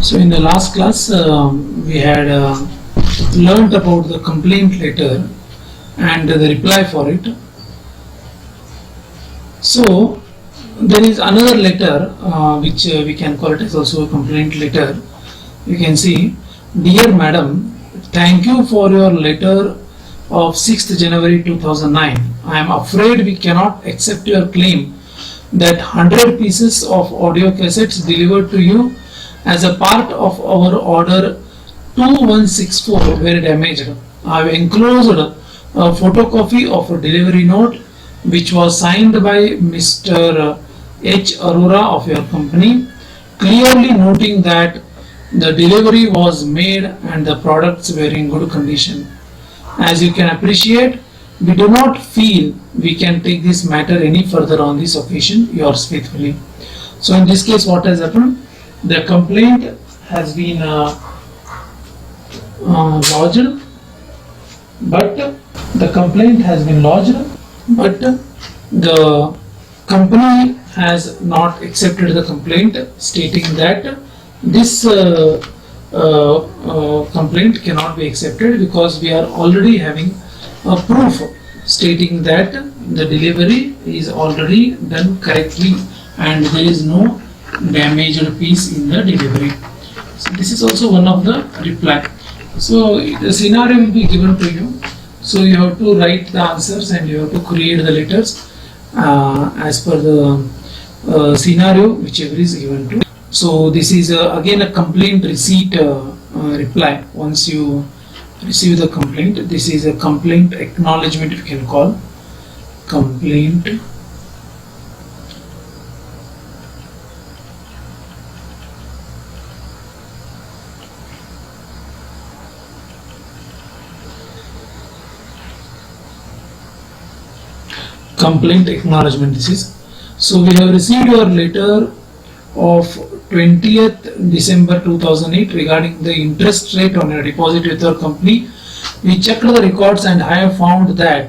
So in the last class, we had learnt about the complaint letter and the reply for it. So there is another letter which we can call it as also a complaint letter. You can see, dear madam, thank you for your letter of 6th January 2009. I am afraid we cannot accept your claim that 100 pieces of audio cassettes delivered to you as a part of our order 2164 were damaged. I have enclosed a photocopy of a delivery note which was signed by Mr. H. Arora of your company, clearly noting that the delivery was made and the products were in good condition. As you can appreciate, we do not feel we can take this matter any further on this occasion. Yours faithfully. So in this case, what has happened? The complaint has been lodged, but the company has not accepted the complaint, stating that this complaint cannot be accepted because we are already having a proof stating that the delivery is already done correctly and there is no damaged piece in the delivery. So this is also one of the reply. So the scenario will be given to you. So you have to write the answers and you have to create the letters as per the scenario whichever is given to. So this is again a complaint receipt reply. Once you receive the complaint, this is a complaint acknowledgement, you can call complaint acknowledgement. This is, so we have received your letter of 20th December 2008 regarding the interest rate on your deposit with your company. We checked the records and I have found that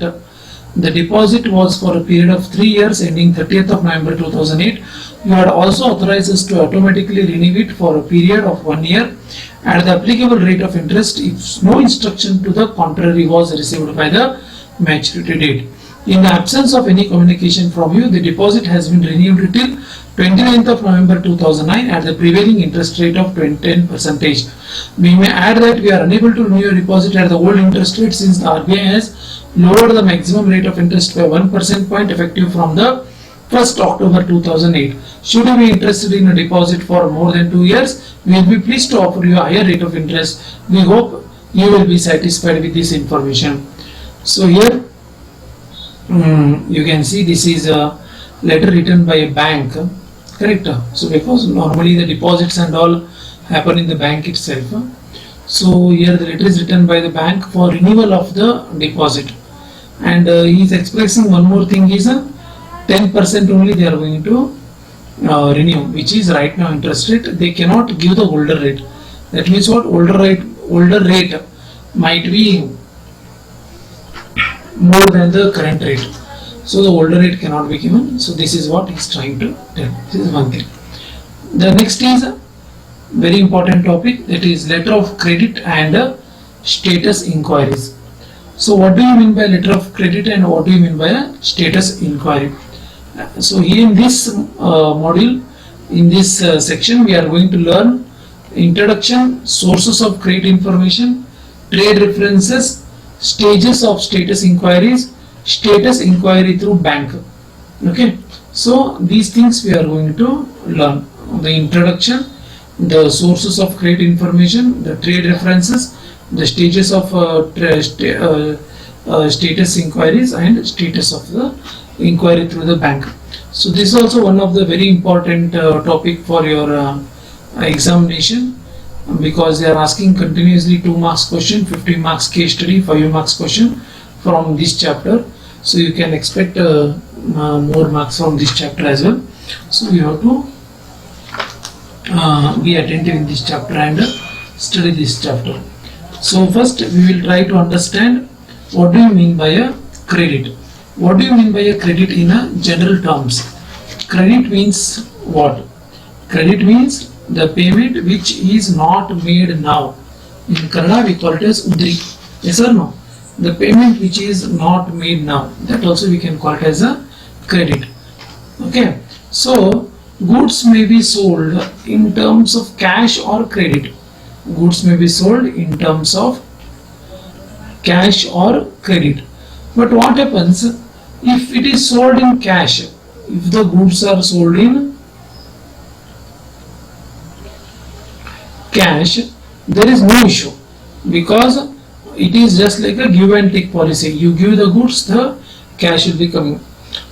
the deposit was for a period of 3 years ending 30th of November 2008. You had also authorized us to automatically renew it for a period of 1 year at the applicable rate of interest if no instruction to the contrary was received by the maturity date. In the absence of any communication from you, the deposit has been renewed till 29th of November 2009 at the prevailing interest rate of 10%. We may add that we are unable to renew your deposit at the old interest rate since the RBI has lowered the maximum rate of interest by 1% point effective from the 1st October 2008. Should you be interested in a deposit for more than 2 years, we will be pleased to offer you a higher rate of interest. We hope you will be satisfied with this information. So here you can see this is a letter written by a bank, correct? So because normally the deposits and all happen in the bank itself. So here the letter is written by the bank for renewal of the deposit, and he is expressing one more thing is 10% only they are going to renew, which is right now interest rate. They cannot give the older rate. That means what? Older rate might be more than the current rate. So the older rate cannot be given. So this is what he is trying to tell. This is one thing. The next is a very important topic, that is letter of credit and status inquiries. So what do you mean by letter of credit and what do you mean by a status inquiry? So here in this module, in this section, we are going to learn introduction, sources of credit information, trade references, stages of status inquiries, status inquiry through bank. Okay, so these things we are going to learn: the introduction, the sources of credit information, the trade references, the stages of status inquiries, and status of the inquiry through the bank. So this is also one of the very important topic for your examination, because they are asking continuously 2 marks question, 50 marks case study, 5 marks question from this chapter. So you can expect more marks from this chapter as well. So you have to be attentive in this chapter and study this chapter. So first we will try to understand what do you mean by a credit. What do you mean by a credit in a general terms? Credit means what? Credit means the payment which is not made now. In Kannada we call it as udri. Yes or no? The payment which is not made now, that also we can call it as a credit. Okay. So goods may be sold in terms of cash or credit. Goods may be sold in terms of cash or credit. But what happens if it is sold in cash? If the goods are sold in cash, there is no issue, because it is just like a give and take policy. You give the goods, the cash will be coming.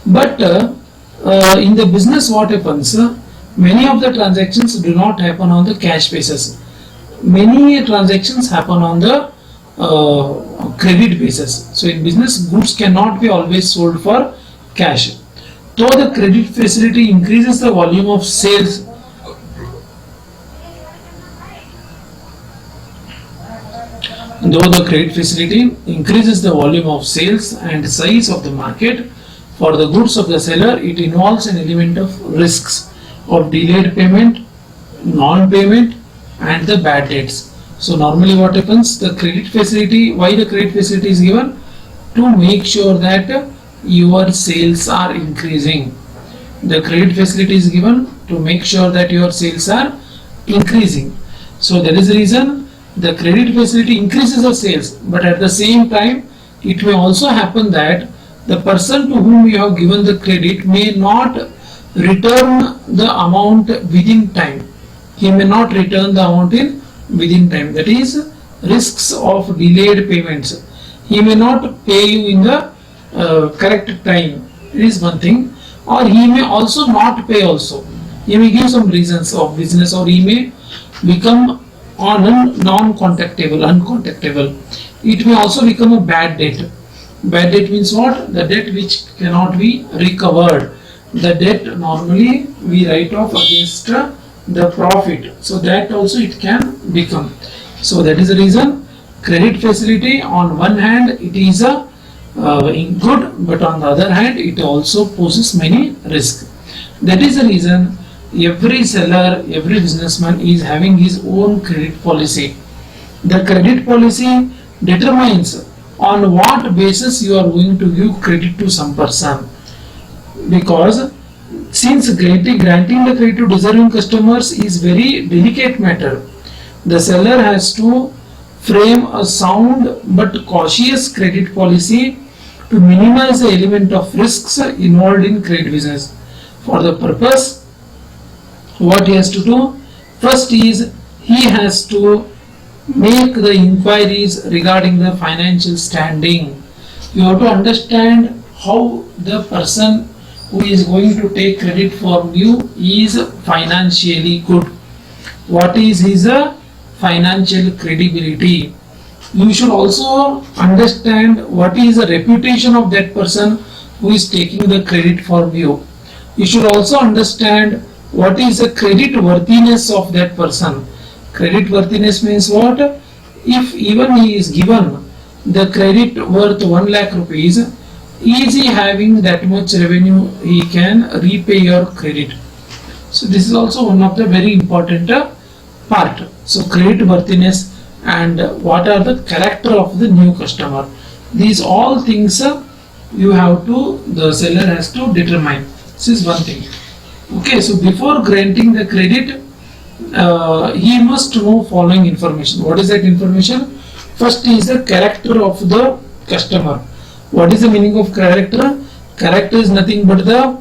But in the business, what happens? Many of the transactions do not happen on the cash basis. Many transactions happen on the credit basis. So in business, goods cannot be always sold for cash. Though the credit facility increases the volume of sales, and size of the market for the goods of the seller, it involves an element of risks of delayed payment, non-payment, and the bad debts. So normally what happens, the credit facility, why the credit facility is given? To make sure that your sales are increasing. The credit facility is given to make sure that your sales are increasing. So that is the reason the credit facility increases the sales, but at the same time it may also happen that the person to whom you have given the credit may not return the amount within time. He may not return the amount within time. That is risks of delayed payments. He may not pay you in the correct time. It is one thing. Or he may also not pay also. He may give some reasons of business, or he may become uncontactable. It may also become a bad debt. Bad debt means what? The debt which cannot be recovered. The debt normally we write off against the profit. So that also it can become. So that is the reason credit facility, on one hand it is a good, but on the other hand it also poses many risks. That is the reason every seller, every businessman is having his own credit policy. The credit policy determines on what basis you are going to give credit to some person, because since granting the credit to deserving customers is very delicate matter, the seller has to frame a sound but cautious credit policy to minimize the element of risks involved in credit business. For the purpose, what he has to do? First is he has to make the inquiries regarding the financial standing. You have to understand how the person who is going to take credit from you is financially good. What is his financial credibility? You should also understand what is the reputation of that person who is taking the credit from you. You should also understand what is the credit worthiness of that person. Credit worthiness means what? If even he is given the credit worth 1 lakh rupees, is he having that much revenue he can repay your credit? So this is also one of the very important part. So credit worthiness and what are the character of the new customer. These all things the seller has to determine. This is one thing. Okay, so before granting the credit, he must know following information. What is that information? First is the character of the customer. What is the meaning of character? Character is nothing but the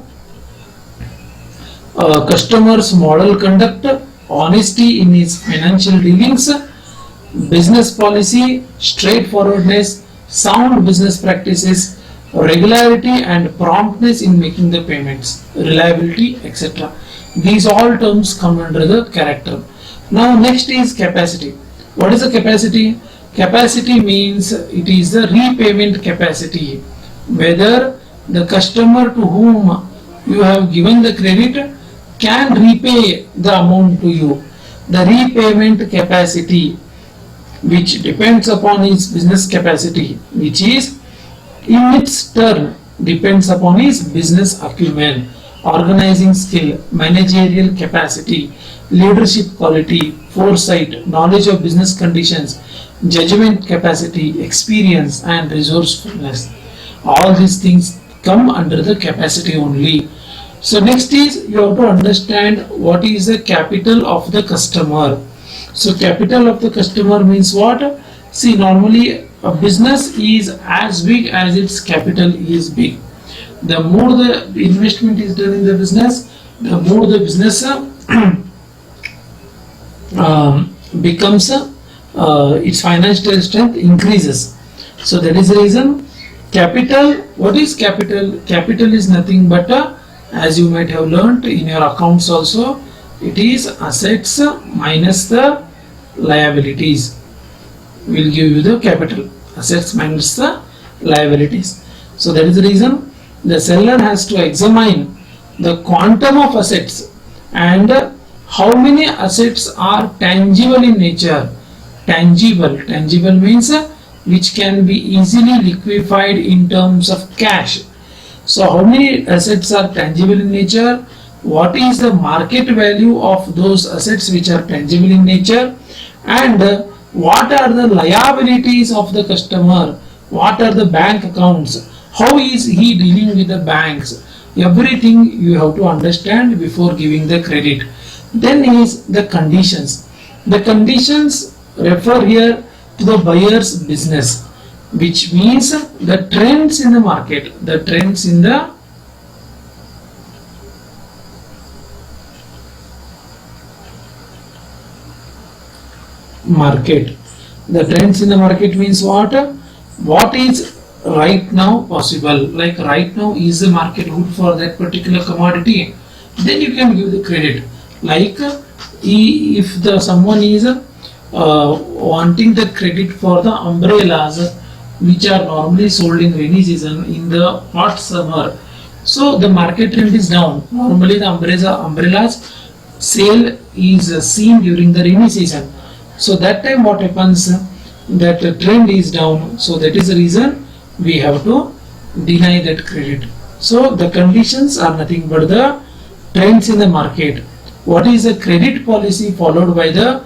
customer's moral conduct, honesty in his financial dealings, business policy, straightforwardness, sound business practices, regularity and promptness in making the payments, reliability, etc. These all terms come under the character. Now next is capacity. What is the capacity? Capacity means it is the repayment capacity. Whether the customer to whom you have given the credit can repay the amount to you. The repayment capacity, which depends upon his business capacity, which is in its turn depends upon his business acumen. organizing skill, managerial capacity, leadership quality, foresight, knowledge of business conditions, judgment capacity, experience, and resourcefulness. All these things come under the capacity only. So next is you have to understand what is the capital of the customer. So capital of the customer means what? See, normally a business is as big as its capital is big. The more the investment is done in the business, the more the business becomes its financial strength increases. So that is the reason capital. What is capital? Capital is nothing but as you might have learnt in your accounts also, it is assets minus the liabilities will give you the capital. Assets minus the liabilities. So that is the reason the seller has to examine the quantum of assets and how many assets are tangible in nature. Tangible means which can be easily liquefied in terms of cash. So how many assets are tangible in nature? What is the market value of those assets which are tangible in nature? And what are the liabilities of the customer? What are the bank accounts? How is he dealing with the banks? Everything you have to understand before giving the credit. Then is the conditions. The conditions refer here to the buyer's business, which means the trends in the market, the trends in the market. The trends in the market means what? What is right now possible? Like right now, is the market good for that particular commodity? Then you can give the credit. Like if the someone is wanting the credit for the umbrellas which are normally sold in rainy season in the hot summer, so the market trend is down. Normally the umbrellas sale is seen during the rainy season. So that time what happens, that the trend is down. So that is the reason we have to deny that credit. So the conditions are nothing but the trends in the market. What is the credit policy followed by the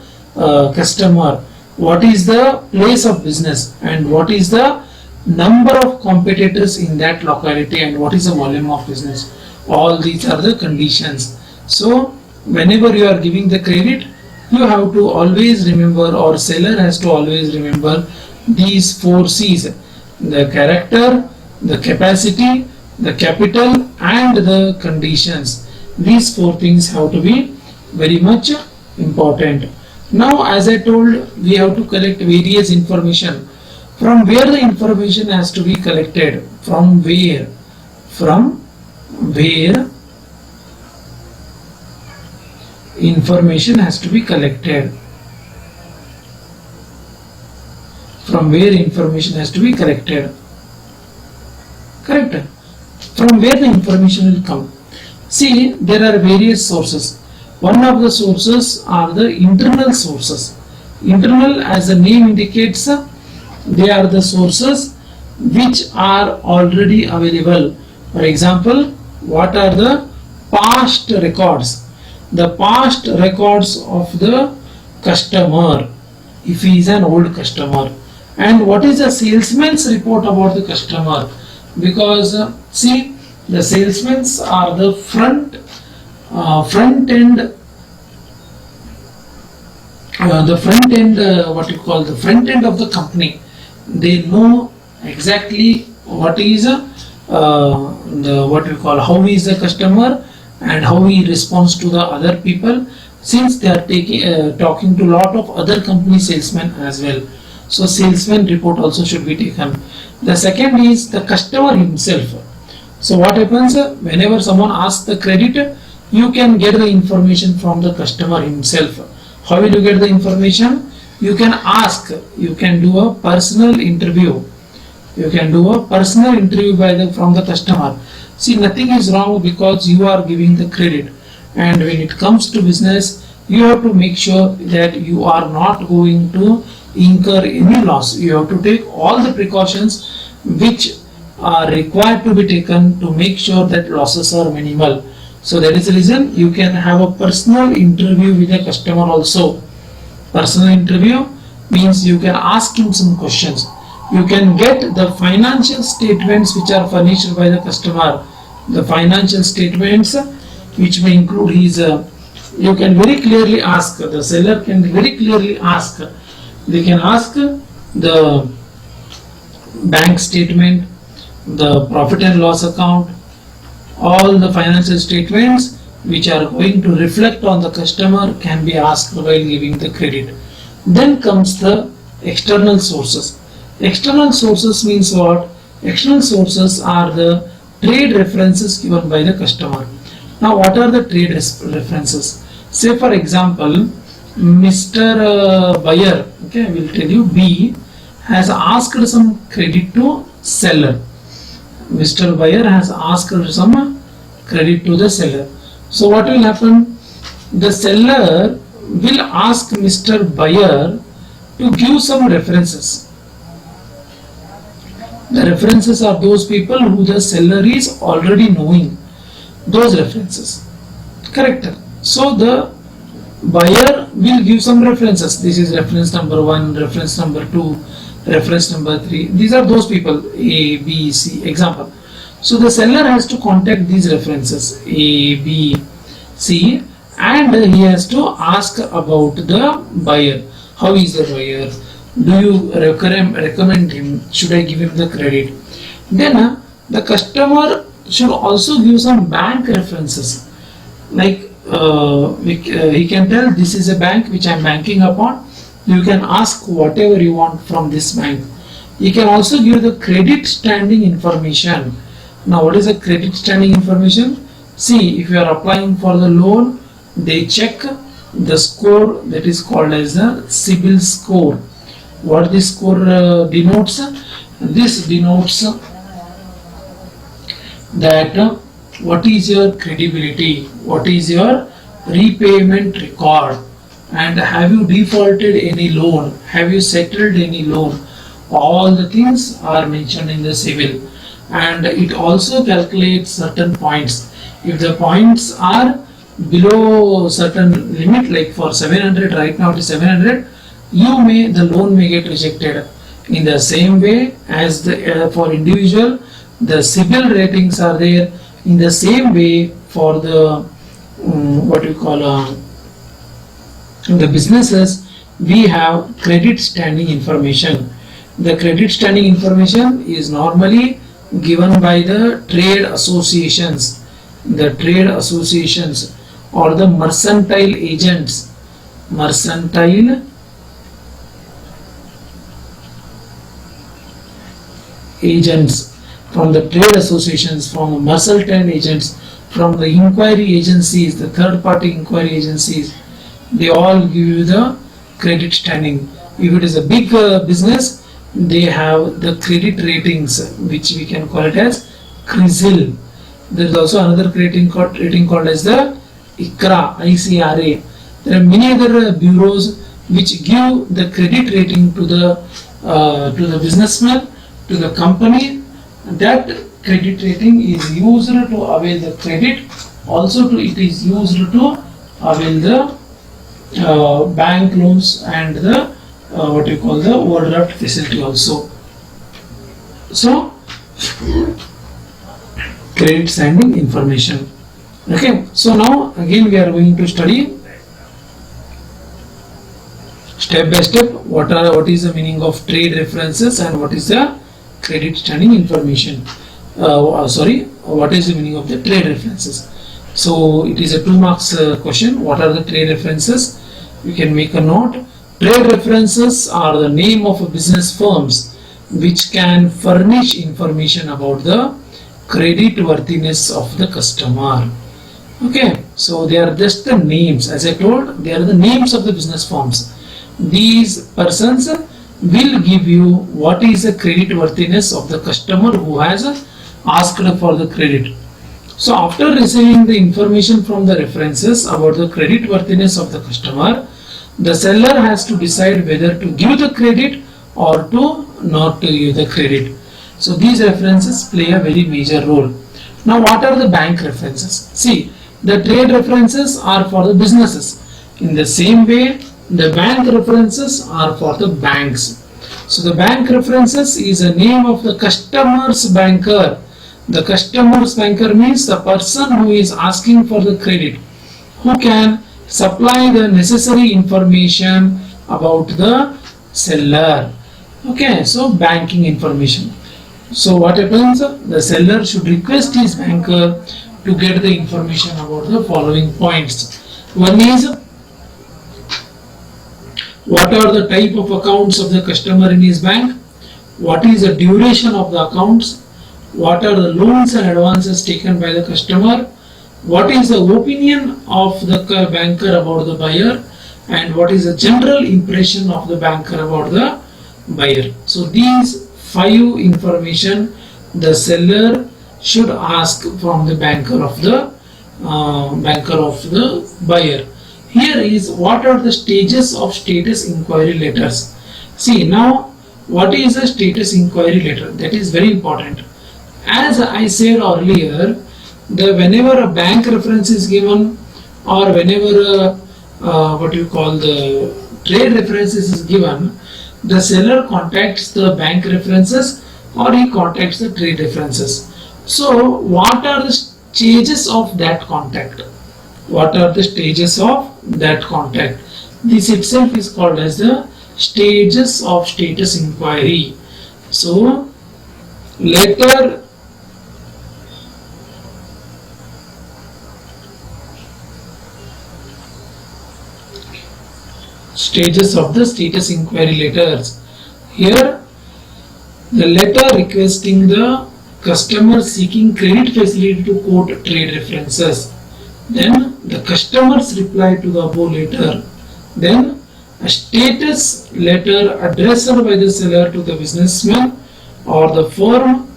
customer? What is the place of business and what is the number of competitors in that locality and what is the volume of business? All these are the conditions. So whenever you are giving the credit, you have to always remember, or seller has to always remember, these 4 C's: the character, the capacity, the capital, and the conditions. These 4 things have to be very much important. Now, as I told, we have to collect various information. From where the information has to be collected? From where? From where information has to be collected. From where information has to be collected. Correct? From where the information will come? See, there are various sources. One of the sources are the internal sources. Internal, as the name indicates, they are the sources which are already available. For example, what are the past records? The past records of the customer, if he is an old customer. And what is the salesman's report about the customer? Because see, the salesmen are the front end, what you call the front end of the company. They know exactly what is how is the customer and how he responds to the other people, since they are talking to lot of other company salesmen as well. So salesman report also should be taken. The second is the customer himself. So what happens, whenever someone asks the credit, you can get the information from the customer himself. How will you get the information? You can ask, you can do a personal interview. You can do a personal interview from the customer. See, nothing is wrong because you are giving the credit. And when it comes to business, you have to make sure that you are not going to incur any loss. You have to take all the precautions which are required to be taken to make sure that losses are minimal. So that is the reason you can have a personal interview with a customer also. Personal interview means you can ask him some questions. You can get the financial statements which are furnished by the customer. The financial statements which may include his, you can very clearly ask, the seller can very clearly ask, they can ask the bank statement, the profit and loss account, all the financial statements which are going to reflect on the customer can be asked while giving the credit. Then comes the external sources. External sources means what? External sources are the trade references given by the customer. Now what are the trade references? Say for example, Mr. Buyer, okay, I will tell you, B has asked some credit to seller. Mr. Buyer has asked some credit to the seller. So what will happen? The seller will ask Mr. Buyer to give some references. The references are those people who the seller is already knowing. Those references. Correct. So the buyer will give some references. This is reference number 1, reference number 2, reference number 3. These are those people, A, B, C, example. So the seller has to contact these references A, B, C, and he has to ask about the buyer. How is the buyer? Do you recommend him? Should I give him the credit? Then the customer should also give some bank references. Like he can tell, this is a bank which I am banking upon. You can ask whatever you want from this bank. You can also give the credit standing information. Now what is the credit standing information? See, if you are applying for the loan, they check the score that is called as the CIBIL score. What this score denotes? This denotes that what is your credibility, what is your repayment record, and have you defaulted any loan, have you settled any loan. All the things are mentioned in the CIBIL, and it also calculates certain points. If the points are below certain limit, like for 700, right now it is 700, the loan may get rejected. In the same way as the for individual, the CIBIL ratings are there. In the same way for the what we call the businesses, we have credit standing information. The credit standing information is normally given by the trade associations, or the mercantile agents. Mercantile agents, from the trade associations, from the mercantile agents, from the inquiry agencies, the third party inquiry agencies, they all give you the credit standing. If it is a big business, they have the credit ratings, which we can call it as CRISIL. There is also another rating called as the ICRA. There are many other bureaus which give the credit rating to the businessman, to the company. That credit rating is used to avail the credit. Also, it is used to avail the bank loans and the what you call the overdraft facility also. So, credit standing information. Okay. So now again we are going to study step by step what is the meaning of trade references and what is the credit standing information. What is the meaning of the trade references? So it is a 2 marks question. What are the trade references? You can make a note. Trade references are the name of business firms which can furnish information about the credit worthiness of the customer. Okay, so they are just the names. As I told, they are the names of the business firms. These persons will give you what is the credit worthiness of the customer who has asked for the credit. So after receiving the information from the references about the credit worthiness of the customer, the seller has to decide whether to give the credit or to not to give the credit. So these references play a very major role. Now what are the bank references? See, The trade references are for the businesses. In the same way, the bank references are for the banks. So the bank references is a name of the customer's banker. The customer's banker means the person who is asking for the credit, who can supply the necessary information about the seller. Okay, so banking information. So what happens? The seller should request his banker to get the information about the following points. One is, what are the type of accounts of the customer in his bank? What is the duration of the accounts? What are the loans and advances taken by the customer? What is the opinion of the banker about the buyer? And what is the general impression of the banker about the buyer? So these 5 information the seller should ask from the banker of the buyer. Here is what are the stages of status inquiry letters. See now, what is a status inquiry letter? That is very important. As I said earlier, whenever a bank reference is given, or whenever the trade references is given, the seller contacts the bank references or he contacts the trade references. So what are the stages of that contact? What are the stages of that contact? This itself is called as the stages of status inquiry. So stages of the status inquiry letters. Here, the letter requesting the customer seeking credit facility to quote trade references. Then the customer's reply to the above letter. Then a status letter addressed by the seller to the businessman or the firm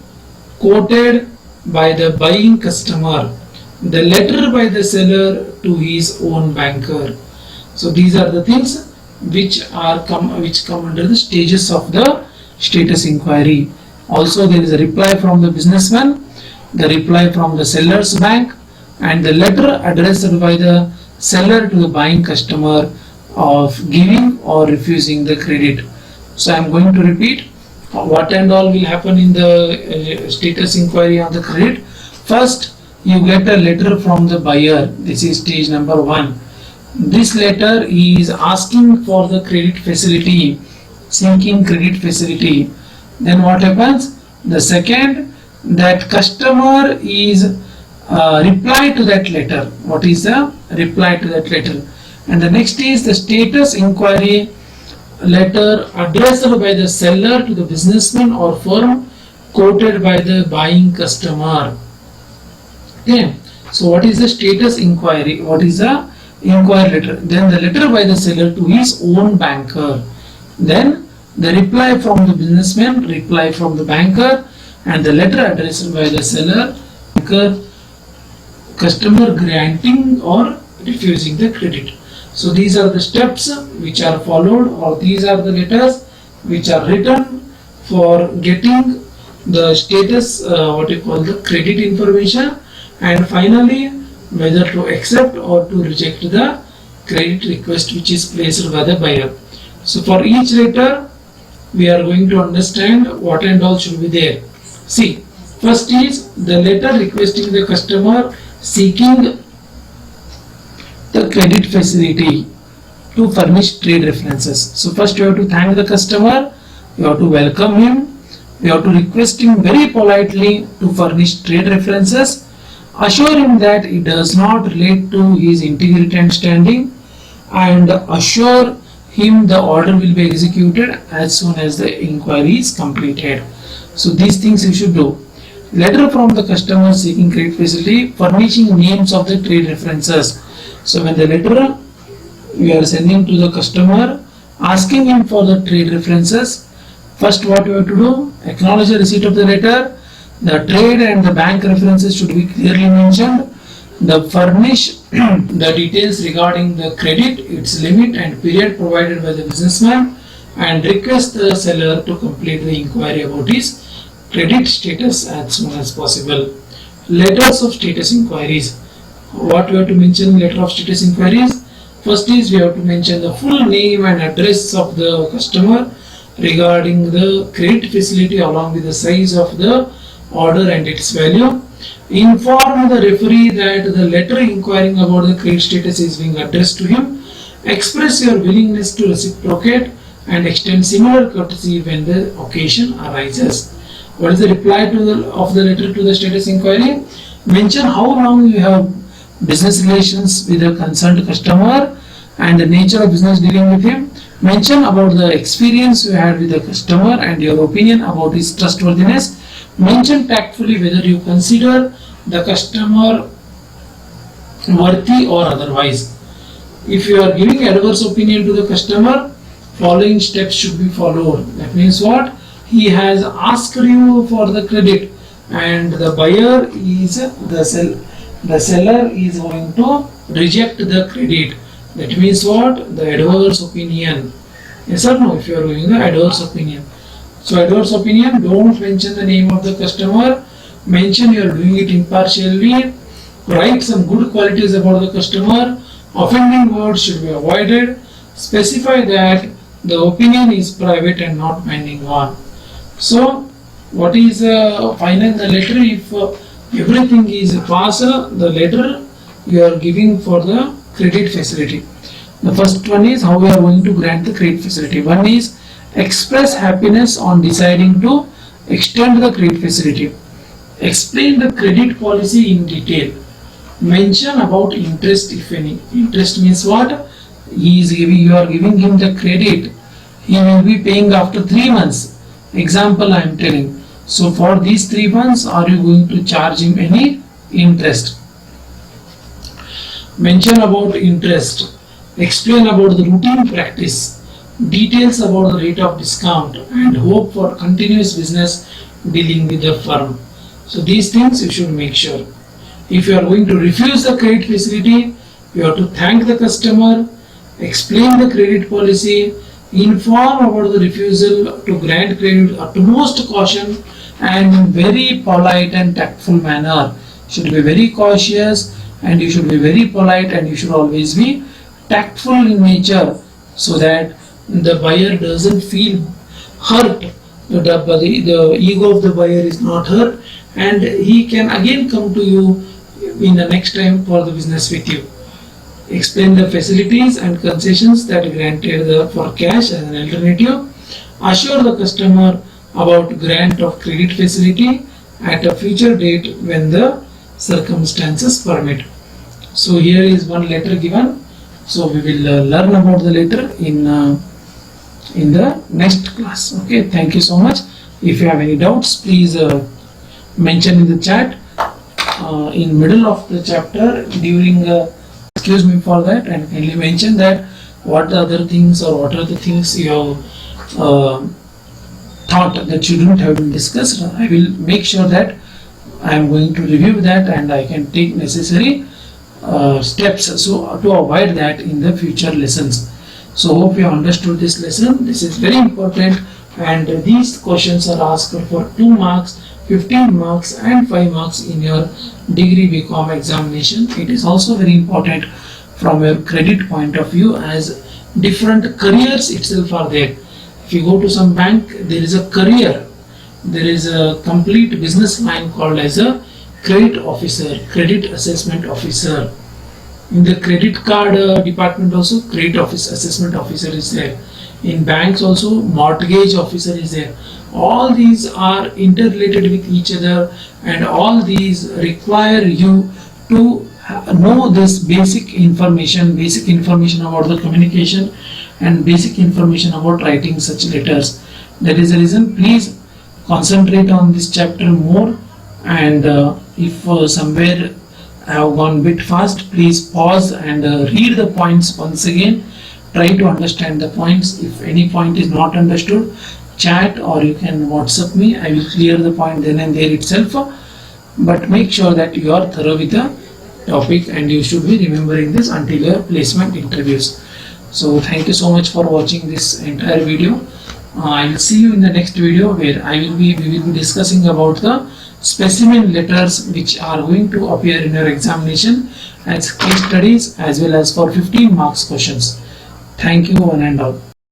quoted by the buying customer. The letter by the seller to his own banker. So these are the things which come under the stages of the status inquiry. Also there is a reply from the businessman, the reply from the seller's bank, and the letter addressed by the seller to the buying customer of giving or refusing the credit. So I am going to repeat what and all will happen in the status inquiry on the credit. First, you get a letter from the buyer. This is stage number 1. This letter is asking for the credit facility, seeking credit facility. Then what happens? The second, that customer is reply to that letter. What is the reply to that letter? And the next is the status inquiry letter addressed by the seller to the businessman or firm quoted by the buying customer. Okay. So what is the status inquiry? What is the inquiry letter? Then the letter by the seller to his own banker. Then the reply from the businessman, reply from the banker, and the letter addressed by the seller, banker, customer granting or refusing the credit. So these are the steps which are followed, or these are the letters which are written for getting the status, the credit information, and finally whether to accept or to reject the credit request which is placed by the buyer. So for each letter we are going to understand what and all should be there. See, first is the letter requesting the customer seeking the credit facility to furnish trade references. So first you have to thank the customer, you have to welcome him, you have to request him very politely to furnish trade references, assure him that it does not relate to his integrity and standing, and assure him the order will be executed as soon as the inquiry is completed. So these things you should do. Letter from the customer seeking credit facility, furnishing names of the trade references. So when the letter we are sending to the customer asking him for the trade references, first what you have to do, acknowledge the receipt of the letter. The trade and the bank references should be clearly mentioned. The furnish the details regarding the credit, its limit and period provided by the businessman, and request the seller to complete the inquiry about his credit status as soon as possible. Letters of status inquiries. What we have to mention in letter of status inquiries? First is we have to mention the full name and address of the customer regarding the credit facility along with the size of the order and its value. Inform the referee that the letter inquiring about the credit status is being addressed to him. Express your willingness to reciprocate and extend similar courtesy when the occasion arises. What is the reply of the letter to the status inquiry? Mention how long you have business relations with the concerned customer and the nature of business dealing with him. Mention about the experience you had with the customer and your opinion about his trustworthiness. Mention tactfully whether you consider the customer worthy or otherwise. If you are giving adverse opinion to the customer, following steps should be followed. That means what? He has asked you for the credit and the buyer is the seller is going to reject the credit. That means what? The adverse opinion. Yes or no? If you are giving the adverse opinion. So adverse opinion, don't mention the name of the customer. Mention you are doing it impartially. Write some good qualities about the customer. Offending words should be avoided. Specify that the opinion is private and not binding one. So what is final the letter? If everything is passed, the letter you are giving for the credit facility. The first one is how we are going to grant the credit facility. One is express happiness on deciding to extend the credit facility. Explain the credit policy in detail. Mention about interest if any. Interest means what? You are giving him the credit. He will be paying after 3 months. Example I am telling. So for these 3 months, are you going to charge him any interest? Mention about interest. Explain about the routine practice. Details about the rate of discount and hope for continuous business dealing with the firm. So these things you should make sure. If you are going to refuse the credit facility, you have to thank the customer, explain the credit policy, inform about the refusal to grant credit, utmost caution and very polite and tactful manner. You should be very cautious and you should be very polite and you should always be tactful in nature so that the buyer doesn't feel hurt. The ego of the buyer is not hurt and he can again come to you in the next time for the business with you. Explain the facilities and concessions that are granted for cash as an alternative. Assure the customer about grant of credit facility at a future date when the circumstances permit. So here is one letter given. So we will learn about the letter in the next class. Okay, thank you so much. If you have any doubts, please mention in the chat. In middle of the chapter during excuse me for that, and kindly mention that what the other things or what are the things you have thought that you don't have been discussed. I will make sure that I am going to review that and I can take necessary steps so to avoid that in the future lessons. So hope you understood this lesson. This is very important and these questions are asked for 2 marks, 15 marks and 5 marks in your degree BCom examination. It is also very important from your credit point of view as different careers itself are there. If you go to some bank, there is a career, there is a complete business line called as a credit officer, credit assessment officer. In the credit card department also credit office assessment officer is there. In banks also mortgage officer is there. All these are interrelated with each other and all these require you to know this basic information about the communication and basic information about writing such letters. That is the reason please concentrate on this chapter more and if somewhere I have gone bit fast, please pause and read the points once again. Try to understand the points. If any point is not understood, chat or you can WhatsApp me. I will clear the point then and there itself. But make sure that you are thorough with the topic and you should be remembering this until your placement interviews. So thank you so much for watching this entire video. I will see you in the next video where we will be discussing about the specimen letters which are going to appear in your examination as case studies as well as for 15 marks questions. Thank you one and all.